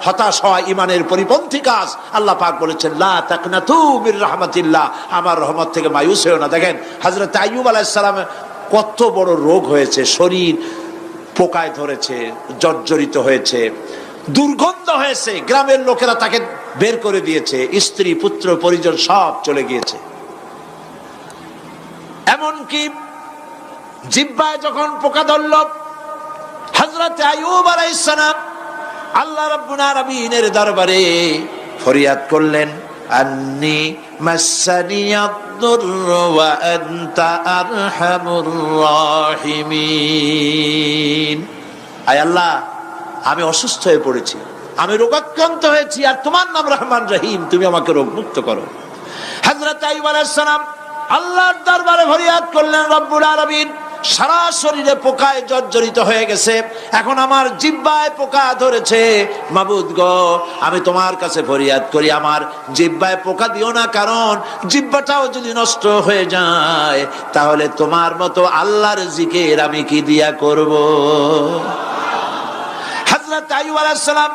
হতাশ হওয়া ইমানের পরিপন্থী কাজ। আল্লাহ পাক বলেছেন লা তাকনাতু মির রাহমাতিল্লাহ, আমার রহমত থেকে মায়ুস হও না। দেখেন হযরত আইয়ুব আলাইহিস সালাম কত বড় রোগ হয়েছে, শরীর পোকায় ধরেছে, জর্জরিত হয়েছে, দুর্গন্ধ হয়েছে, গ্রামের লোকেরা তাকে বের করে দিয়েছে, স্ত্রী পুত্র পরিজন সব চলে গিয়েছে। এমনকি জিহ্বায় যখন পোকা ধরল, হযরত আইয়ুব আলাইহিস সালাম আল্লাহ রাব্বুল আলামিনের দরবারে ফরিয়াদ করলেন, আন্নী মাসসানিয়াদ-দুররু ওয়া আনতা আরহামুর রাহিমিন। আয় আল্লাহ, আমি অসুস্থ হয়ে পড়েছি, আমি রোগাক্রান্ত হয়েছি, আর তোমার নাম রহমান রহিম, তুমি আমাকে রোগমুক্ত করো। হযরত আইয়ুব আলাইহিস সালাম আল্লাহর দরবারে ফরিয়াদ করলেন, রব্বুল আলামিন সারা শরীরে পোকায় জর্জরিত হয়ে গেছে, এখন আমার জিহ্বায় পোকা ধরেছে, মাবুদ গো আমি তোমার কাছে ফরিয়াদ করি আমার জিহ্বায় পোকা দিও না, কারণ জিহ্বাটাও যদি নষ্ট হয়ে যায় তাহলে তোমার মতো আল্লাহর জিকির আমি কি দিয়া করব। হযরত আইয়ুব আলাইহিস সালাম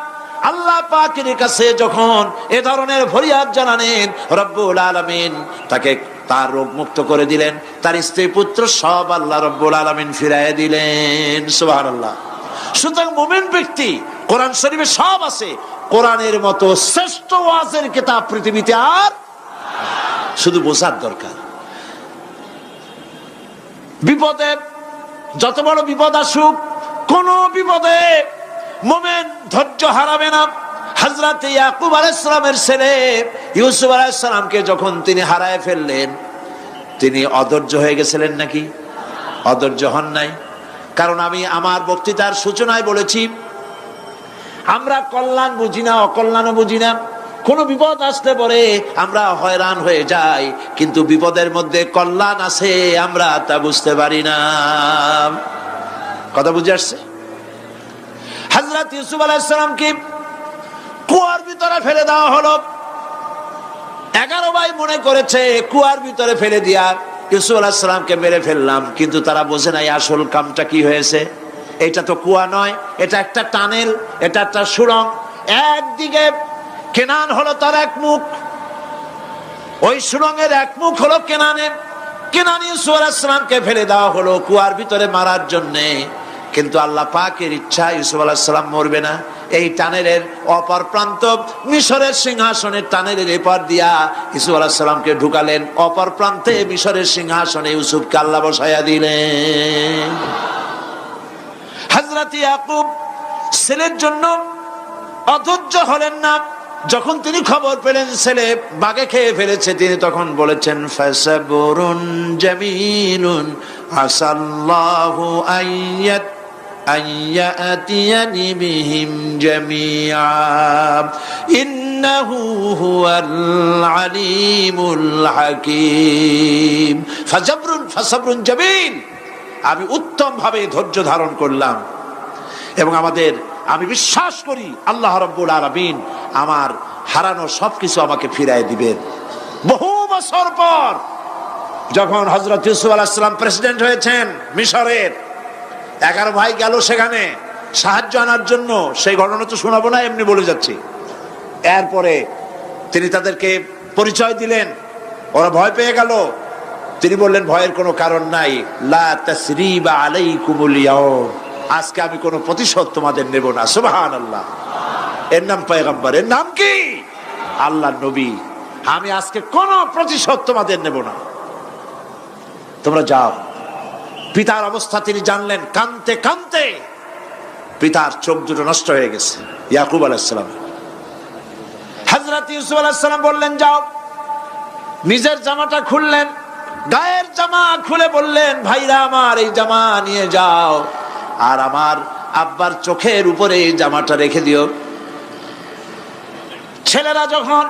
আল্লাহ পাকের কাছে যখন এ ধরনের ফরিয়াদ জানালেন, রব্বুল আলামিন তাকে তার রোগ মুক্ত করে দিলেন, তার স্ত্রী পুত্র সব আল্লাহ রব্বুল আলামিন ফিরাইয়া দিলেন। সুবহানাল্লাহ। সুতরাং মুমিন ব্যক্তি, কোরআন শরীফে সব আছে, কোরআনের মতো শ্রেষ্ঠ ওয়াজের কিতাব পৃথিবীতে আর শুধু বোঝার দরকার। বিপদে যত বড় বিপদ আসুক, কোন বিপদে মুমিন ধৈর্য হারাবে না। হযরত ইয়াকুব আলাইহিস সালামের ছেলে ইউসুফ আলাইহিস সালামকে যখন তিনি হারায় ফেললেন, তিনি অধৈর্য হয়ে গেছিলেন নাকি? অধৈর্য হন নাই। কারণ আমি আমার বক্তৃতার সূচনায় বলেছি, আমরা কল্যাণ বুঝি না, অকল্যাণও বুঝি না। কোন বিপদ আসলে পরে আমরা হয়রান হয়ে যাই, কিন্তু বিপদের মধ্যে কল্যাণ আছে আমরা তা বুঝতে পারি না। কথা বুঝে আসছে? হযরত ইউসুফ আলাইহিস সালামকে কুয়ার ভিতরে ফেলে দেওয়া হলো। 11 ভাই মনে করেছে কুয়ার ভিতরে ফেলে দিয়া ইউসুফ আলাইহিস সালামকে মেরে ফেললাম, কিন্তু তারা বোঝে নাই আসল কামটা কি হয়েছে। এটা তো কুয়া নয়, এটা একটা টানেল, এটা একটা সুড়ঙ্গ। একদিকে কেনান হলো তার এক মুখ, ওই সুড়ঙ্গের এক মুখ হলো কেনানের। কেনান ইউসুফ আলাইহিস সালামকে ফেলে দেওয়া হলো কুয়ার ভিতরে মারার জন্যে, কিন্তু আল্লাহ পাকের ইচ্ছা ইউসুফ আলাইহিস সালাম মরবে না। এই টানেলের অপর প্রান্ত মিশরের সিংহাসনের টানেলের এপার দিয়া ইউসুফ আলাইহিস সালামকে ঢুকালেন, অপর প্রান্তে মিশরের সিংহাসনে ইউসুফকে আল্লাহ বসাইয়া দিলেন। হযরত ইয়াকুব ছেলের জন্য অধৈর্য হলেন না। যখন তিনি খবর পেলেন ছেলে বাঘে খেয়ে ফেলেছে, তিনি তখন বলেছেন, ফাসাবুরুন জামিলুন আসাল্লাহু আইয়াতিয়ানি বিহিম জামিআ ইন্নাহু হুয়াল আলিমুল হাকীম। ফাসাবরুন জামিল, আমি উত্তম ভাবে ধৈর্য ধারণ করলাম, এবং আমি বিশ্বাস করি আল্লাহ রাব্বুল আলামিন আমার হারানো সবকিছু আমাকে ফিরাই দিবেন। বহু বছর পর যখন হযরত ইউসুফ আলাইহিস সালাম প্রেসিডেন্ট হয়েছেন মিশরের, 11 ভাই গেল সেখানে সাহায্য আনার জন্য। সেই ঘটনা তো শোনাবো না, এমনি বলে যাচ্ছি। এরপরে তিনি তাদেরকে পরিচয় দিলেন, ওরা ভয় পেয়ে গেল। তিনি বললেন, ভয়ের কোনো কারণ নাই, লা তাসরিবা আলাইকুমুল ইয়াউম, আজকে আমি কোনো প্রতিশোধ তোমাদের নেব না। সুবহানাল্লাহ। এর নাম পয়গম্বর, এর নাম কি? আল্লাহর নবী। আমি আজকে কোনো প্রতিশোধ তোমাদের নেব না, তোমরা যাও। পিতার অবস্থা তিনি জানলেন, কাঁদতে কাঁদতে পিতার চোখ দুটো নষ্ট হয়ে গেছে ইয়াকুব আলাইহিস সালাম। হযরত ইউসুফ আলাইহিস সালাম বললেন, যাও। নিজের জামাটা খুললেন, গায়ের জামা খুলে বললেন, ভাইরা আমার এই জামা নিয়ে যাও, আর আমার আব্বার চোখের উপরে এই জামাটা রেখে দিও। ছেলেরা যখন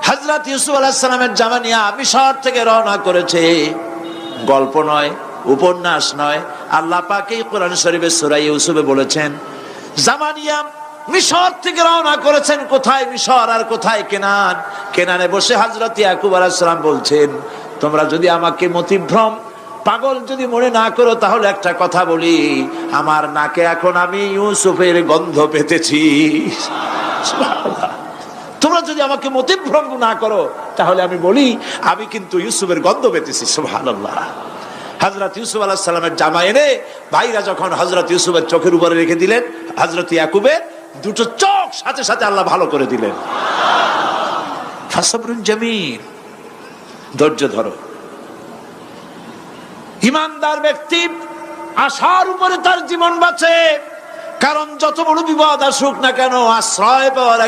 হযরত ইউসুফ আলাইহিস সালামের জামা নিয়ে মিশর থেকে রওনা করেছে, গল্প নয়, উপন্যাস নয়, আল্লাহ পাক এই কোরআন শরীফে সূরা ইউসুফে বলেছেন, জামা নিয়ে মিশর থেকে রওনা করেছেন। কোথায় মিশর আর কোথায় কেনান? কেনানে বসে হযরত ইয়াকুব আলাইহিস সালাম বলছেন, তোমরা যদি আমাকে মতিভ্রম পাগল যদি মনে না করো, তাহলে একটা কথা বলি, আমার নাকে এখন আমি ইউসুফের গন্ধ পেতেছি। সুবহানাল্লাহ। তোমরা যদি আমাকে মতিভ্রম না করো তাহলে আমি বলি আমি কিন্তু ইউসুফের গন্ধ পেতেছি। সুবহানাল্লাহ। হযরত ইউসুফ আলাইহিস সালামের জামা এনে ভাইরা যখন হযরত ইউসুফের চোখের উপরে রেখে দিলেন, হযরত ইয়াকুবের দুটো চোখ সাথে সাথে আল্লাহ ভালো করে দিলেন। ফাসবরুন জামিল, ধৈর্য ধরো। ঈমানদার ব্যক্তি আশার উপরে তার জীবন বাঁচে, কারণ যত বড় বিপদ আসুক না কেন আশ্রয় পাওয়ার